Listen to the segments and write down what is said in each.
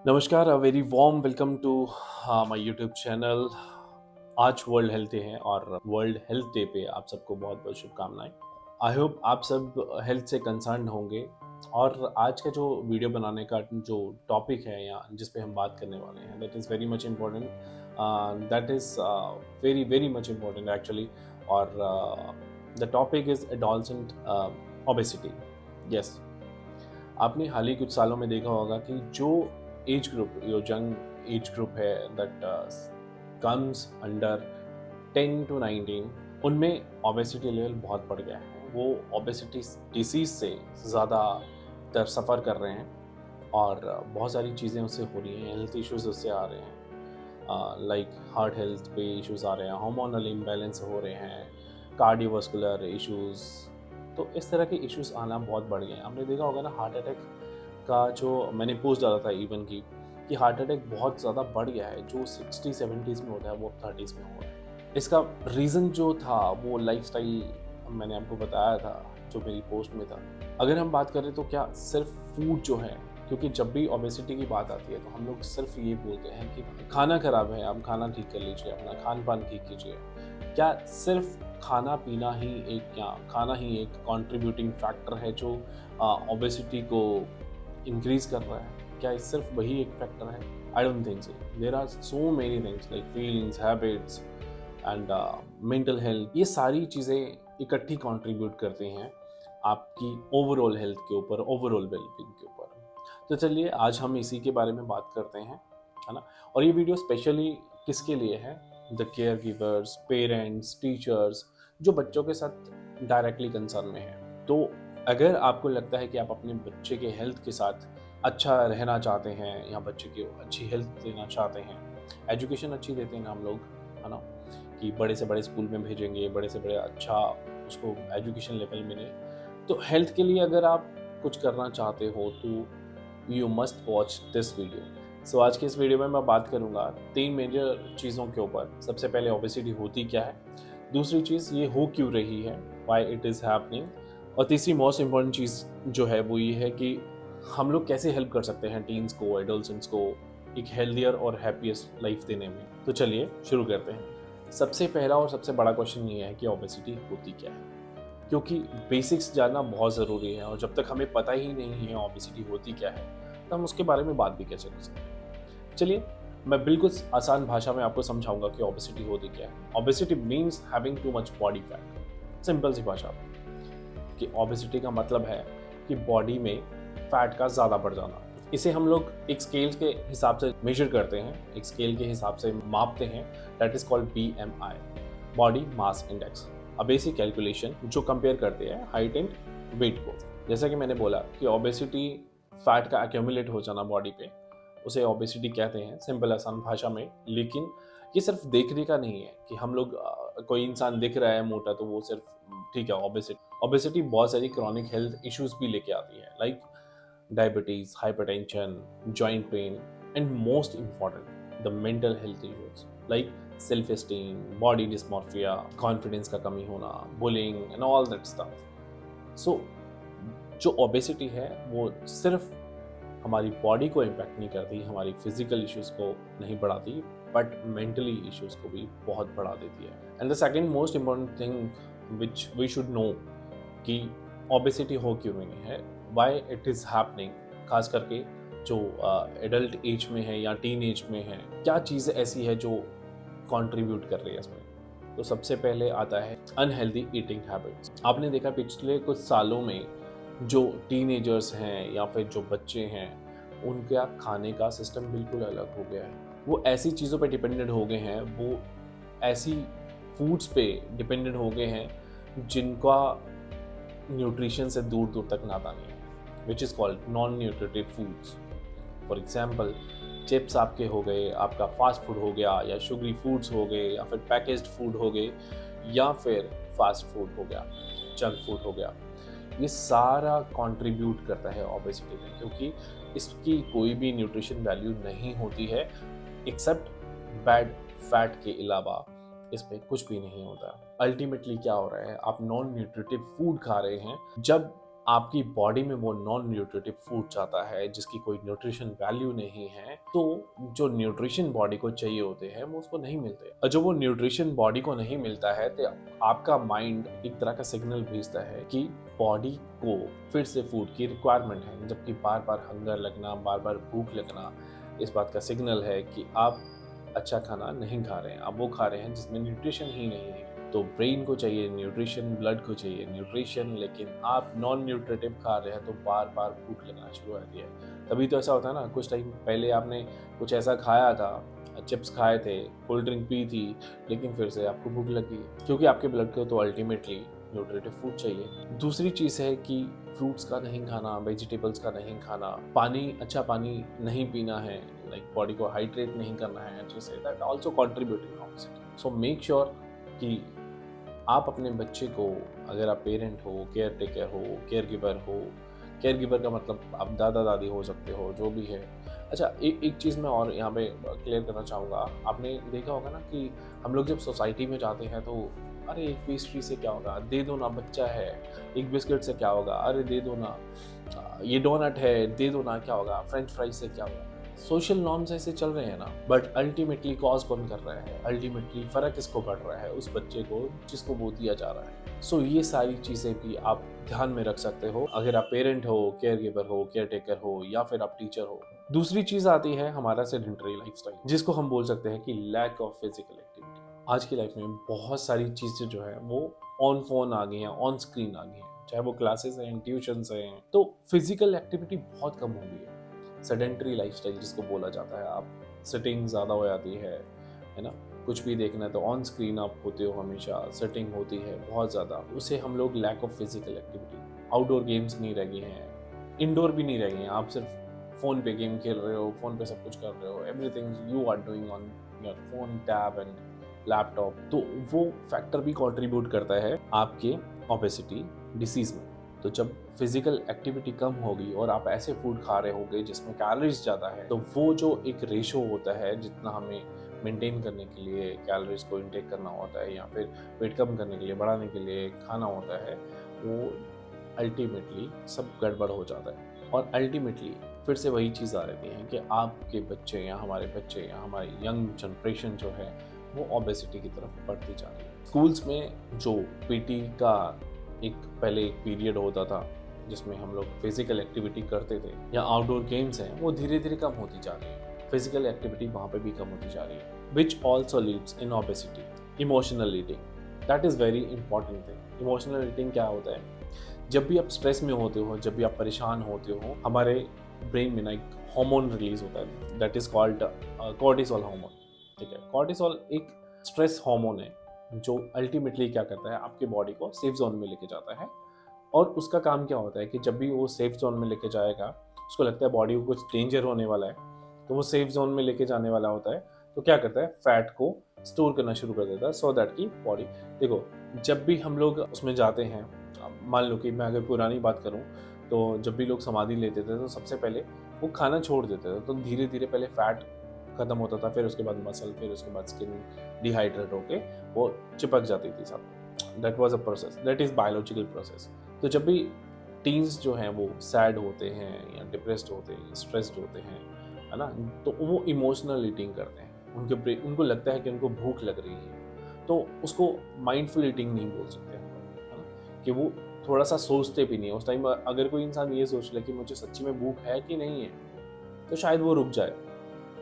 नमस्कार, very warm welcome to my YouTube channel. आज World Health Day है और वर्ल्ड हेल्थ डे पे आप सबको बहुत बहुत शुभकामनाएं। आई होप आप सब हेल्थ से कंसर्न होंगे और आज का जो वीडियो बनाने का जो टॉपिक है या जिस पे हम बात करने वाले हैं that is very much important. That is very very much important actually. और the topic is adolescent obesity. Yes, आपने हाल ही कुछ सालों में देखा होगा कि जो एज ग्रुप जो यंग एज ग्रुप है दैट कम्स अंडर 10 टू 19, उनमें ओबेसिटी लेवल बहुत बढ़ गया है। वो ओबेसिटी डिसीज से ज़्यादातर सफ़र कर रहे हैं और बहुत सारी चीज़ें उससे हो रही हैं, हेल्थ इश्यूज उससे आ रहे हैं। लाइक हार्ट हेल्थ पे इश्यूज आ रहे हैं, हार्मोनल इम्बैलेंस हो रहे हैं, कार्डियोवास्कुलर इश्यूज। तो इस तरह के इश्यूज आना बहुत बढ़ गए हैं। आपने देखा होगा ना, हार्ट अटैक का जो मैंने पोस्ट डाला था इवन की कि हार्ट अटैक बहुत ज़्यादा बढ़ गया है। जो 60-70s में होता है वो अब 30s में हो रहा है। इसका रीज़न जो था वो लाइफस्टाइल मैंने आपको बताया था जो मेरी पोस्ट में था। अगर हम बात करें तो क्या सिर्फ फूड जो है, क्योंकि जब भी ओबेसिटी की बात आती है तो हम लोग सिर्फ ये बोलते हैं कि खाना खराब है, आप खाना ठीक कर लीजिए, अपना खान पान ठीक कीजिए। क्या सिर्फ खाना पीना ही एक या खाना ही एक कंट्रीब्यूटिंग फैक्टर है जो ओबेसिटी को इंक्रीज कर रहा है? क्या सिर्फ वही एक फैक्टर है? I don't think so. There are so many things like feelings, habits and mental health. ये सारी चीज़ें इकट्ठी कंट्रीब्यूट करती हैं आपकी ओवरऑल हेल्थ के ऊपर, ओवरऑल वेलबींग के ऊपर। तो चलिए आज हम इसी के बारे में बात करते हैं, है ना। और ये वीडियो स्पेशली किसके लिए है? The care givers, parents, teachers, जो बच्चों के साथ डायरेक्टली कंसर्न में है। तो अगर आपको लगता है कि आप अपने बच्चे के हेल्थ के साथ अच्छा रहना चाहते हैं या बच्चे की अच्छी हेल्थ देना चाहते हैं, एजुकेशन अच्छी देते हैं ना हम लोग, है ना, कि बड़े से बड़े स्कूल में भेजेंगे, बड़े से बड़े अच्छा उसको एजुकेशन लेवल मिले। तो हेल्थ के लिए अगर आप कुछ करना चाहते हो तो you must watch this video. So आज के इस वीडियो में मैं बात करूंगा 3 मेजर चीज़ों के ऊपर। सबसे पहले ओबेसिटी होती क्या है, दूसरी चीज़ ये हो क्यों रही है, व्हाई इट इज़ हैपनिंग, और तीसरी मोस्ट इम्पॉर्टेंट चीज़ जो है वो ये है कि हम लोग कैसे हेल्प कर सकते हैं टीन्स को, एडोलसेंट्स को एक हेल्दियर और हैप्पीएस्ट लाइफ देने में। तो चलिए शुरू करते हैं। सबसे पहला और सबसे बड़ा क्वेश्चन ये है कि ओबेसिटी होती क्या है, क्योंकि बेसिक्स जानना बहुत ज़रूरी है और जब तक हमें पता ही नहीं है ओबेसिटी होती क्या है तो हम उसके बारे में बात भी कैसे कर सकते हैं। चलिए मैं बिल्कुल आसान भाषा में आपको समझाऊंगा कि ओबेसिटी होती क्या है। Obesity means having too much body fat. Simple सी भाषा कि ओबेसिटी का मतलब है कि बॉडी में फैट का ज़्यादा बढ़ जाना। इसे हम लोग एक स्केल के हिसाब से मेजर करते हैं, एक स्केल के हिसाब से मापते हैं। That is called BMI, body mass index. A basic calculation जो कंपेयर करते हैं हाइट एंड वेट को। जैसा कि मैंने बोला कि ओबेसिटी फैट का एक्यूमुलेट हो जाना बॉडी पे, उसे ओबेसिटी कहते हैं सिंपल आसान भाषा में। लेकिन ये सिर्फ देखने का नहीं है कि हम लोग कोई इंसान दिख रहा है मोटा तो वो सिर्फ ठीक है ओबेसिटी। ओबेसिटी बहुत सारी क्रॉनिक हेल्थ इश्यूज भी लेके आती है, like diabetes, hypertension, joint pain and most important the mental health issues like self esteem, body dysmorphia, confidence का कमी होना, bullying and all that stuff. So जो ओबेसिटी है वो सिर्फ हमारी बॉडी को इम्पैक्ट नहीं करती, हमारी फिजिकल इश्यूज को नहीं बढ़ाती, बट मेंटली इश्यूज को भी बहुत बढ़ा देती है। And the second most important thing which we should know कि ओबेसिटी हो क्यों रही है, वाई इट इज़ हैपनिंग, खास करके जो एडल्ट एज में है या टीन एज में है, क्या चीज़ ऐसी है जो कंट्रीब्यूट कर रही है इसमें। तो सबसे पहले आता है अनहेल्दी ईटिंग हैबिट्स। आपने देखा पिछले कुछ सालों में जो टीनेजर्स हैं या फिर जो बच्चे हैं, उनका खाने का सिस्टम बिल्कुल अलग हो गया है। वो ऐसी चीज़ों पे डिपेंडेंट हो गए हैं, वो ऐसी फूड्स पे डिपेंडेंट हो गए हैं जिनका न्यूट्रिशन से दूर दूर तक नाता नहीं है, which is called non nutritive foods. For example chips आपके हो गए, आपका फास्ट फूड हो गया, या शुगरी फूड्स हो गए, या फिर पैकेज्ड फूड हो गए, या फिर फास्ट फूड हो गया, जंक फूड हो गया। ये सारा कंट्रीब्यूट करता है ओबेसिटी में, क्योंकि इसकी कोई भी न्यूट्रिशन वैल्यू नहीं होती है एक्सेप्ट बैड फैट के अलावा इसमें कुछ भी नहीं होता। अल्टीमेटली क्या हो रहा है, आप नॉन न्यूट्रिटिव फूड खा रहे हैं। जब आपकी बॉडी में वो नॉन न्यूट्रिटिव फूड जाता है जिसकी कोई न्यूट्रिशन वैल्यू नहीं है, तो जो न्यूट्रिशन बॉडी को चाहिए होते हैं वो उसको नहीं मिलते। और जब वो न्यूट्रिशन बॉडी को नहीं मिलता है तो आपका माइंड एक तरह का सिग्नल भेजता है कि बॉडी को फिर से फूड की रिक्वायरमेंट है, जबकि बार बार हंगर लगना, बार बार भूख लगना इस बात का सिग्नल है कि आप अच्छा खाना नहीं खा रहे हैं, आप वो खा रहे हैं जिसमें न्यूट्रिशन ही नहीं है। तो ब्रेन को चाहिए न्यूट्रिशन, ब्लड को चाहिए न्यूट्रिशन, लेकिन आप नॉन न्यूट्रिटिव खा रहे हैं तो बार बार भूख लगना शुरू हो जाती है। तभी तो ऐसा होता है ना, कुछ टाइम पहले आपने कुछ ऐसा खाया था, चिप्स खाए थे, कोल्ड ड्रिंक पी थी, लेकिन फिर से आपको भूख लगी है, क्योंकि आपके ब्लड को तो अल्टीमेटली न्यूट्रिटिव फूड चाहिए। दूसरी चीज़ है कि फ्रूट्स का नहीं खाना, वेजिटेबल्स का नहीं खाना, पानी, अच्छा पानी नहीं पीना है, लाइक बॉडी को हाइड्रेट नहीं करना है अच्छे से, that also contributing obviously. So make sure कि आप अपने बच्चे को, अगर आप पेरेंट हो, केयर टेकर हो, केयर गिवर का मतलब आप दादा दादी हो सकते हो, जो भी है। अच्छा, एक चीज़ मैं और यहाँ पे क्लियर करना चाहूँगा। आपने देखा होगा ना कि हम लोग जब सोसाइटी में जाते हैं तो अरे एक पेस्ट्री से क्या होगा, दे दो ना, बच्चा है। एक बिस्किट से क्या होगा, अरे दे दो ना। ये डोनट है, दे दो ना, क्या होगा, फ्रेंच फ्राइज से क्या होगा। सोशल नॉर्म्स ऐसे चल रहे हैं ना, बट अल्टीमेटली कॉज कौन कर रहा है, अल्टीमेटली फर्क किसको पड़ रहा है, उस बच्चे को जिसको वो दिया जा रहा है। सो ये सारी चीजें भी आप ध्यान में रख सकते हो, अगर आप पेरेंट हो, केयर गिवर हो, केयर टेकर हो, या फिर आप टीचर हो। दूसरी चीज आती है हमारा सेडेंटरी लाइफस्टाइल, जिसको हम बोल सकते हैं कि लैक ऑफ फिजिकल एक्टिविटी। आज की लाइफ में बहुत सारी चीजें जो है वो ऑन फोन आ गई हैं, ऑन स्क्रीन आ गई हैं, चाहे वो क्लासेस हैं, ट्यूशंस हैं, तो फिजिकल एक्टिविटी बहुत कम हो गई है। सेडेंटरी लाइफस्टाइल जिसको बोला जाता है, आप सिटिंग ज़्यादा हो जाती है ना। कुछ भी देखना है तो ऑन स्क्रीन आप होते हो, हमेशा सिटिंग होती है बहुत ज़्यादा, उसे हम लोग lack of physical activity. Outdoor games नहीं रह गए हैं, इंडोर भी नहीं रह गए हैं, आप सिर्फ फ़ोन पे गेम खेल रहे हो, फ़ोन पे सब कुछ कर रहे हो, everything you are doing on your phone, tab and laptop. तो वो फैक्टर भी कंट्रीब्यूट करता है आपके ओबेसिटी डिसीज़ में। तो जब फिजिकल एक्टिविटी कम होगी और आप ऐसे फूड खा रहे होगे जिसमें कैलोरीज ज़्यादा है, तो वो जो एक रेशो होता है जितना हमें मेंटेन करने के लिए कैलोरीज को इंटेक करना होता है, या फिर वेट कम करने के लिए, बढ़ाने के लिए खाना होता है, वो अल्टीमेटली सब गड़बड़ हो जाता है। और अल्टीमेटली फिर से वही चीज़ आ रहती है कि आपके बच्चे या हमारे बच्चे या हमारी यंग जनरेशन जो है वो ओबेसिटी की तरफ बढ़ती जा रही है। स्कूल्स में जो पीटी का पहले एक पीरियड होता था जिसमें हम लोग फिजिकल एक्टिविटी करते थे, या आउटडोर गेम्स हैं, वो धीरे धीरे कम होती जा रही है। फिजिकल एक्टिविटी वहाँ पे भी कम होती जा रही है, which also leads in obesity. Emotional eating, that is very important thing. Emotional eating क्या होता है, जब भी आप स्ट्रेस में होते हो, जब भी आप परेशान होते हो, हमारे ब्रेन में ना एक हार्मोन रिलीज होता है, that is called cortisol hormone. ठीक है, कॉर्टिसोल एक स्ट्रेस हार्मोन है जो अल्टीमेटली क्या करता है, आपके बॉडी को सेफ जोन में लेके जाता है। और उसका काम क्या होता है कि जब भी वो सेफ जोन में लेके जाएगा, उसको लगता है बॉडी को कुछ डेंजर होने वाला है, तो वो सेफ जोन में लेके जाने वाला होता है, तो क्या करता है, फैट को स्टोर करना शुरू कर देता है, सो दैट की बॉडी। देखो, जब भी हम लोग उसमें जाते हैं, मान लो कि मैं अगर पुरानी बात करूं, तो जब भी लोग समाधि लेते थे तो सबसे पहले वो खाना छोड़ देते थे, तो धीरे धीरे पहले फैट खत्म होता था, फिर उसके बाद मसल, फिर उसके बाद स्किन डिहाइड्रेट होके वो चिपक जाती थी सब। That was a process, that is biological process. तो जब भी टीन्स जो हैं वो सैड होते हैं या डिप्रेस्ड होते हैं, स्ट्रेस्ड होते हैं, है ना, तो वो इमोशनल ईटिंग करते हैं। उनको लगता है कि उनको भूख लग रही है, तो उसको माइंडफुल ईटिंग नहीं बोल सकते हम लोग, है ना, कि वो थोड़ा सा सोचते भी नहीं है उस टाइम। अगर कोई इंसान ये सोच ले कि मुझे सच्ची में भूख है कि नहीं है, तो शायद वो रुक जाए,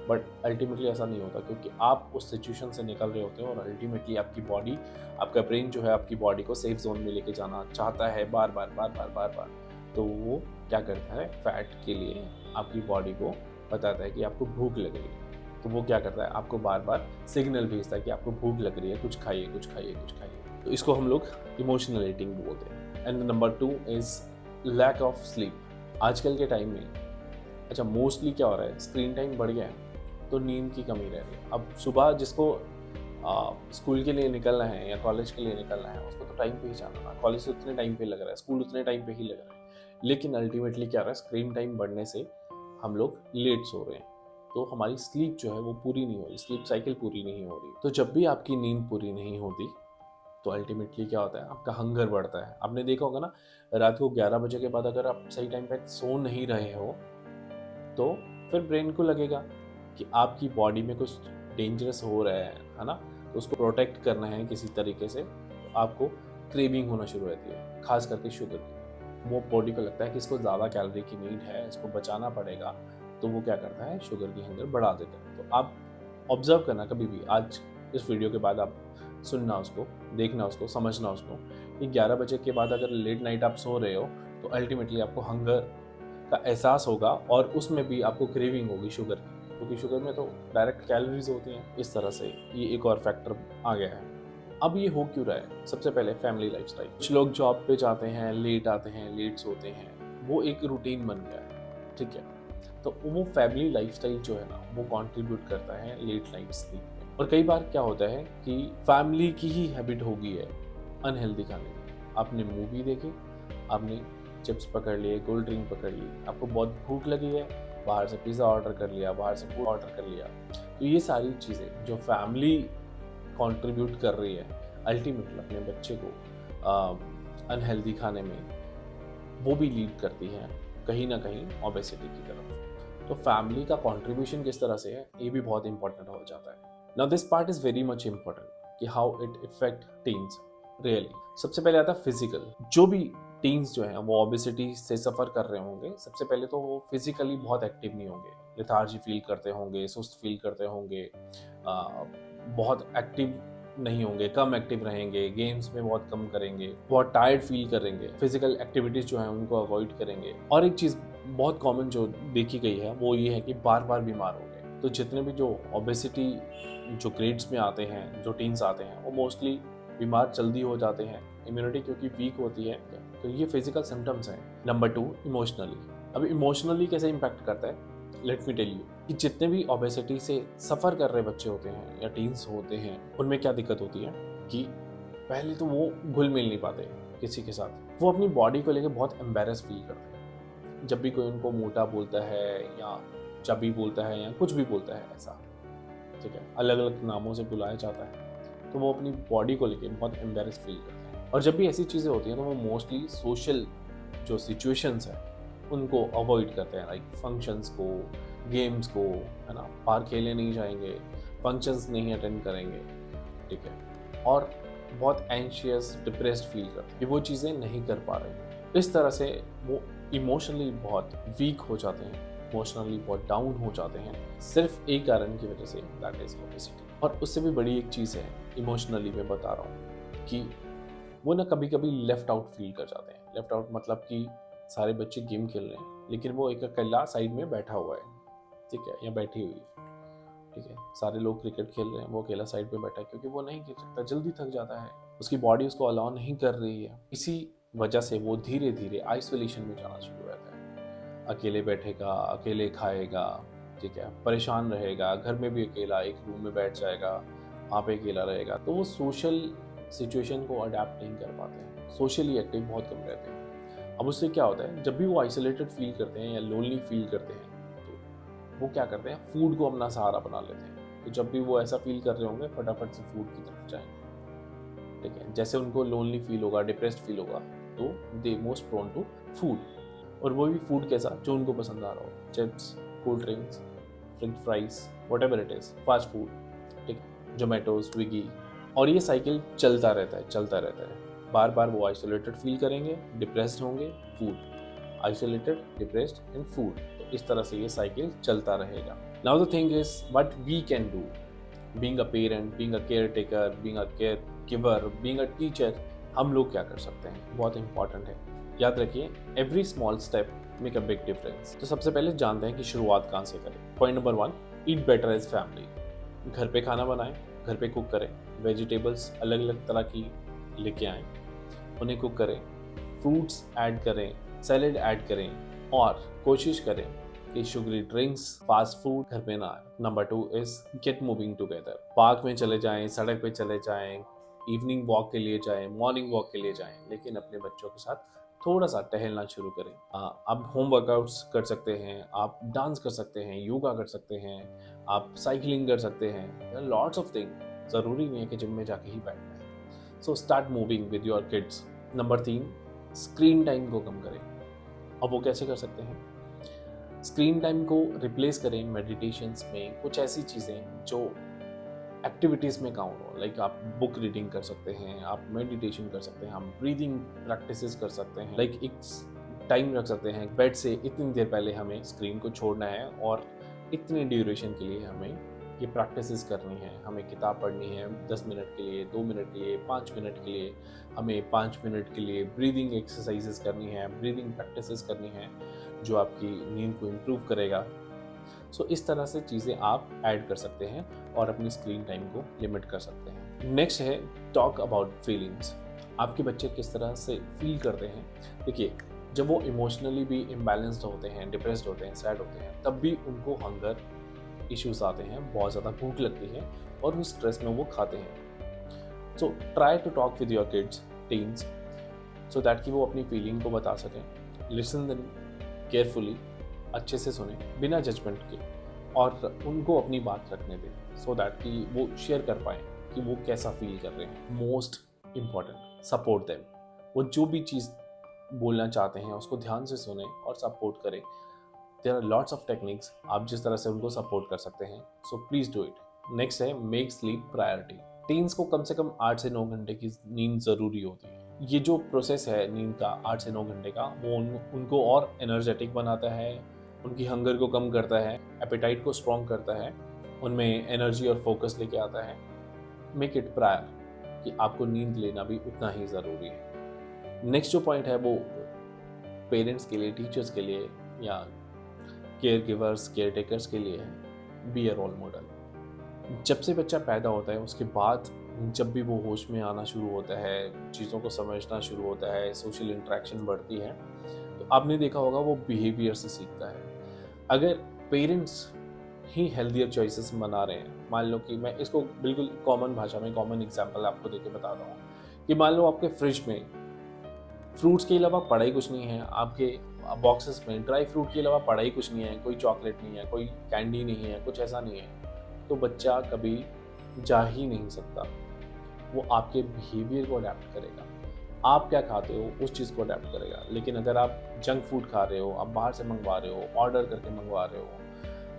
बट अल्टीमेटली ऐसा नहीं होता, क्योंकि आप उस सिचुएशन से निकल रहे होते हो और अल्टीमेटली आपकी बॉडी, आपका ब्रेन जो है आपकी बॉडी को सेफ जोन में लेके जाना चाहता है बार बार बार बार बार बार। तो वो क्या करता है, फैट के लिए आपकी बॉडी को बताता है कि आपको भूख लग रही है, तो वो क्या करता है, आपको बार बार सिग्नल भेजता है कि आपको भूख लग रही है, कुछ खाइए कुछ खाइए कुछ खाइए। तो इसको हम लोग इमोशनल ईटिंग बोलते हैं। And number 2 is lack of sleep. आजकल के टाइम में, अच्छा, मोस्टली क्या हो रहा है, स्क्रीन टाइम बढ़ गया है, तो नींद की कमी रह रही है। अब सुबह जिसको स्कूल के लिए निकलना है या कॉलेज के लिए निकलना है, उसको तो टाइम पे ही जाना है, कॉलेज से उतने टाइम पे लग रहा है, स्कूल उतने टाइम पे ही लग रहा है। लेकिन अल्टीमेटली क्या हो रहा है, स्क्रीन टाइम बढ़ने से हम लोग लेट सो रहे हैं, तो हमारी स्लीप जो है वो पूरी नहीं हो रही, स्लीप साइकिल पूरी नहीं हो रही। तो जब भी आपकी नींद पूरी नहीं होती, तो अल्टीमेटली क्या होता है, आपका हंगर बढ़ता है। आपने देखा होगा ना, रात को 11 बजे के बाद अगर आप सही टाइम पे सो नहीं रहे हो तो फिर ब्रेन को लगेगा कि आपकी बॉडी में कुछ डेंजरस हो रहा है ना, तो उसको प्रोटेक्ट करना है किसी तरीके से। तो आपको क्रेविंग होना शुरू होती है, खास करके शुगर की। वो बॉडी को लगता है कि इसको ज़्यादा कैलोरी की नीड है, इसको बचाना पड़ेगा, तो वो क्या करता है, शुगर की हंगर बढ़ा देता है। तो आप ऑब्जर्व करना कभी भी, आज इस वीडियो के बाद आप सुनना उसको, देखना उसको, समझना उसको, कि 11 बजे के बाद अगर लेट नाइट आप सो रहे हो तो अल्टीमेटली आपको हंगर का एहसास होगा और उसमें भी आपको क्रेविंग होगी शुगर की, क्योंकि शुगर में तो डायरेक्ट कैलोरीज होती हैं। इस तरह से ये एक और फैक्टर आ गया है। अब ये हो क्यों रहा है? सबसे पहले फैमिली लाइफस्टाइल। कुछ लोग जॉब पे जाते हैं, लेट आते हैं, लेट सोते हैं, वो एक रूटीन बन गया है, ठीक है। तो वो फैमिली लाइफस्टाइल जो है ना, वो कंट्रीब्यूट करता है लेट नाइट स्लीप में। और कई बार क्या होता है कि फैमिली की ही हैबिट हो गई है अनहेल्दी खाने की। आपने मूवी देखी, आपने चिप्स पकड़ लिए, कोल्ड ड्रिंक पकड़ ली, आपको बहुत भूख लगी है, बाहर से पिज़्ज़ा ऑर्डर कर लिया, बाहर से फूड ऑर्डर कर लिया। तो ये सारी चीज़ें जो फैमिली कंट्रीब्यूट कर रही है अल्टीमेटली अपने बच्चे को अनहेल्दी खाने में, वो भी लीड करती हैं कहीं ना कहीं ओबेसिटी की तरफ। तो फैमिली का कंट्रीब्यूशन किस तरह से है, ये भी बहुत इंपॉर्टेंट हो जाता है। Now this part is very much important कि how it effect teens really. सबसे पहले आता है फिजिकल। जो भी टीन्स जो हैं वो ओबेसिटी से सफ़र कर रहे होंगे, सबसे पहले तो वो फिजिकली बहुत एक्टिव नहीं होंगे, लेथार्जी फील करते होंगे, सुस्त फील करते होंगे, बहुत एक्टिव नहीं होंगे, कम एक्टिव रहेंगे, गेम्स में बहुत कम करेंगे, बहुत टायर्ड फील करेंगे, फिजिकल एक्टिविटीज जो है उनको अवॉइड करेंगे। और एक चीज़ बहुत कॉमन जो देखी गई है वो ये है कि बार बार बीमार होंगे। तो जितने भी जो ओबेसिटी जो ग्रेड्स में आते हैं, जो टीन्स आते हैं, वो मोस्टली बीमार जल्दी हो जाते हैं, इम्यूनिटी क्योंकि वीक होती है। तो ये फिजिकल सिम्टम्स हैं। Number 2, emotionally. अब इमोशनली कैसे इम्पैक्ट करता है, लेट मी टेल यू कि जितने भी ओबेसिटी से सफ़र कर रहे बच्चे होते हैं या टीन्स होते हैं, उनमें क्या दिक्कत होती है कि पहले तो वो घुल मिल नहीं पाते किसी के साथ। वो अपनी बॉडी को लेकर बहुत एम्बेरस फील करते हैं। जब भी कोई उनको मोटा बोलता है या चबी बोलता है या कुछ भी बोलता है ऐसा, ठीक है, अलग अलग नामों से बुलाया जाता है, तो वो अपनी बॉडी को लेकर बहुत एम्बेरस फील करते हैं। और जब भी ऐसी चीज़ें होती हैं तो वो मोस्टली सोशल जो सिचुएशंस हैं उनको अवॉइड करते हैं, लाइक फंक्शंस को, गेम्स को, है ना, बाहर खेलने नहीं जाएंगे, फंक्शंस नहीं अटेंड करेंगे, ठीक है। और बहुत एंशियस, डिप्रेस्ड फील करते हैं कि वो चीज़ें नहीं कर पा रहे हैं। इस तरह से वो इमोशनली बहुत वीक हो जाते हैं, इमोशनली बहुत डाउन हो जाते हैं, सिर्फ एक कारण की वजह से, दैट इज ओबेसिटी। और उससे भी बड़ी एक चीज़ है इमोशनली मैं बता रहा हूँ कि वो ना कभी कभी लेफ्ट आउट फील कर जाते हैं। लेफ्ट आउट मतलब कि सारे बच्चे गेम खेल रहे हैं लेकिन वो एक अकेला साइड में बैठा हुआ है, ठीक है, या बैठी हुई है, ठीक है। सारे लोग क्रिकेट खेल रहे हैं, वो अकेला साइड पे बैठा है क्योंकि वो नहीं खेल सकता, जल्दी थक जाता है, उसकी बॉडी उसको अलाउ नहीं कर रही है। इसी वजह से वो धीरे धीरे आइसोलेशन में जाना शुरू हो जाता है। अकेले बैठेगा, अकेले खाएगा, ठीक है, परेशान रहेगा, घर में भी अकेला, एक रूम में बैठ जाएगा, वहाँ पे अकेला रहेगा। तो वो सोशल सिचुएशन को अडेप्ट नहीं कर पाते हैं, सोशली एक्टिव बहुत कम रहते हैं। अब उससे क्या होता है, जब भी वो आइसोलेटेड फील करते हैं या लोनली फील करते हैं, तो वो क्या करते हैं, फूड को अपना सहारा बना लेते हैं। तो जब भी वो ऐसा फील कर रहे होंगे, फटाफट से फूड की तरफ जाएंगे, ठीक है। जैसे उनको लोनली फील होगा, डिप्रेस्ड फील होगा, तो they most prone to food. और वो भी फूड कैसा, जो उनको पसंद आ रहा हो, chips, cold drinks, French fries, what ever it is, fast food, ठीक, जोमेटो, स्विगी। और ये साइकिल चलता रहता है, चलता रहता है। बार बार वो आइसोलेटेड फील करेंगे, डिप्रेस्ड होंगे, food, isolated, depressed and food. तो इस तरह से ये साइकिल चलता रहेगा। Now the thing is what we can do, being a parent, being a caretaker, being a caregiver, being a teacher, हम लोग क्या कर सकते हैं, बहुत इंपॉर्टेंट है। याद रखिए, every small step make a big difference. तो सबसे पहले जानते हैं कि शुरुआत कहाँ से करें। पॉइंट नंबर 1, ईट बेटर एज फैमिली। घर पे खाना बनाएं, घर पे कुक करें, वेजिटेबल्स अलग अलग तरह की लेके आएँ, उन्हें कुक करें, फ्रूट्स ऐड करें, सैलेड ऐड करें, और कोशिश करें कि शुगरी ड्रिंक्स, फास्ट फूड घर पे ना आए। Number 2 is get moving together. Park में चले जाएं, सड़क पे चले जाएं, इवनिंग वॉक के लिए जाएं, मॉर्निंग वॉक के लिए जाएं, लेकिन अपने बच्चों के साथ थोड़ा सा टहलना शुरू करें। आप होम वर्कआउट्स कर सकते हैं, आप डांस कर सकते हैं, योगा कर सकते हैं, आप साइकिलिंग कर सकते हैं, लॉट्स ऑफ थिंग। ज़रूरी नहीं है कि जिम में जाके ही बैठना है। So start moving with your kids. Number 3, screen time को कम करें। अब वो कैसे कर सकते हैं? स्क्रीन टाइम को रिप्लेस करें मेडिटेशंस में, कुछ ऐसी चीज़ें जो एक्टिविटीज़ में काउंट हो। लाइक आप बुक रीडिंग कर सकते हैं, आप मेडिटेशन कर सकते हैं, हम ब्रीदिंग प्रैक्टिसेस कर सकते हैं। लाइक एक टाइम रख सकते हैं, बेड से इतनी देर पहले हमें स्क्रीन को छोड़ना है और इतनी ड्यूरेशन के लिए हमें ये प्रैक्टिसेस करनी है। हमें किताब पढ़नी है 10 मिनट के लिए, 2 मिनट के लिए, 5 मिनट के लिए। हमें 5 मिनट के लिए ब्रीदिंग एक्सरसाइजेस करनी है, ब्रीदिंग प्रैक्टिसेस करनी है जो आपकी नींद को इम्प्रूव करेगा। सो इस तरह से चीज़ें आप ऐड कर सकते हैं और अपनी स्क्रीन टाइम को लिमिट कर सकते हैं। नेक्स्ट है टॉक अबाउट फीलिंग्स। आपके बच्चे किस तरह से फील करते हैं? देखिए, जब वो इमोशनली भी इम्बैलेंस्ड होते हैं, डिप्रेस्ड होते हैं, सैड होते हैं, तब भी उनको हंगर इश्यूज आते हैं, बहुत ज़्यादा भूख लगती है और उस स्ट्रेस में वो खाते हैं। So try to talk with your kids, teens, so that कि वो अपनी फीलिंग को बता सकें। लिसन देम केयरफुली, अच्छे से सुने बिना जजमेंट के, और उनको अपनी बात रखने दें सो दैट कि वो शेयर कर पाएँ कि वो कैसा फील कर रहे हैं। Most important, support them. वो जो भी चीज़ बोलना चाहते हैं उसको ध्यान से सुने और सपोर्ट करें। There are lots of techniques आप जिस तरह से उनको सपोर्ट कर सकते हैं, so please do it. Next है मेक स्लीप प्रायोरिटी। टीन्स को कम से कम 8 से 9 घंटे की नींद ज़रूरी होती है। ये जो प्रोसेस है नींद का 8 से 9 घंटे का, वो उनको और एनर्जेटिक बनाता है, उनकी हंगर को कम करता है, एपेटाइट को स्ट्रॉन्ग करता है, उनमें एनर्जी और फोकस लेके आता है। मेक इट प्रायर कि आपको नींद लेना भी उतना ही ज़रूरी है। नेक्स्ट जो पॉइंट है वो पेरेंट्स के लिए, टीचर्स के लिए या केयर गिवर्स, केयर टेकर्स के लिए है, बी अ रोल मॉडल। जब से बच्चा पैदा होता है उसके बाद जब भी वो होश में आना शुरू होता है, चीज़ों को समझना शुरू होता है, सोशल इंटरेक्शन बढ़ती है, तो आपने देखा होगा वो बिहेवियर से सीखता है। अगर पेरेंट्स ही हेल्दियर चॉइसेस बना रहे हैं, मान लो कि मैं इसको बिल्कुल कॉमन भाषा में कॉमन एग्जांपल आपको देके बता रहा हूँ कि मान लो आपके फ्रिज में फ्रूट्स के अलावा पड़ा ही कुछ नहीं है, आपके बॉक्सेस में ड्राई फ्रूट के अलावा पड़ा ही कुछ नहीं है, कोई चॉकलेट नहीं है, कोई कैंडी नहीं है, कुछ ऐसा नहीं है, तो बच्चा कभी जा ही नहीं सकता। वो आपके बिहेवियर को अडेप्ट करेगा। आप क्या खाते हो उस चीज़ को अडेप्ट करेगा। लेकिन अगर आप जंक फूड खा रहे हो, आप बाहर से मंगवा रहे हो, ऑर्डर करके मंगवा रहे हो,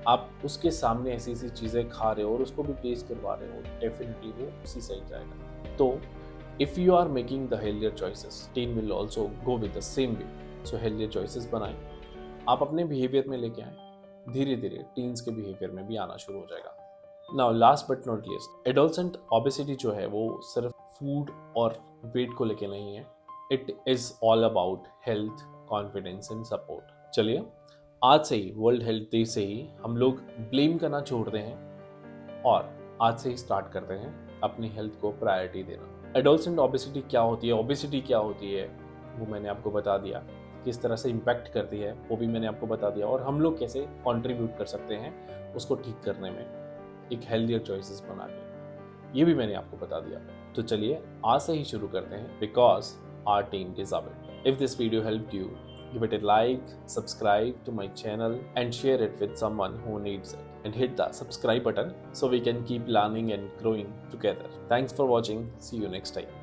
आप उसके सामने ऐसी ऐसी चीज़ें खा रहे हो और उसको भी टेस्ट करवा रहे हो, डेफिनेटली वो उसी साइड जाएगा। तो if you are making the healthier choices, teen will also go with the same way. So healthier choices बनाएं, आप अपने बिहेवियर में लेके आएँ, धीरे धीरे टीन्स के बिहेवियर में भी आना शुरू हो जाएगा। Now last but not least, adolescent obesity जो है वो सिर्फ फूड और वेट को लेके नहीं है, it is all about health, confidence and support. चलिए, आज से ही वर्ल्ड हेल्थ डे से ही हम लोग ब्लेम करना छोड़ते हैं और आज से ही स्टार्ट करते हैं अपनी हेल्थ को प्रायोरिटी देना। एडोलसेंट ओबेसिटी क्या होती है, ओबेसिटी क्या होती है, वो मैंने आपको बता दिया। किस तरह से इम्पैक्ट करती है वो भी मैंने आपको बता दिया, और हम लोग कैसे कंट्रीब्यूट कर सकते हैं उसको ठीक करने में एक हेल्दियर चॉइसेस बना के, ये भी मैंने आपको बता दिया। तो चलिए आज से ही शुरू करते हैं, because our team deserve it. If this video helped you, give it a like, subscribe to my channel and share it with someone who needs it, and hit the subscribe button so we can keep learning and growing together. Thanks for watching. See you next time.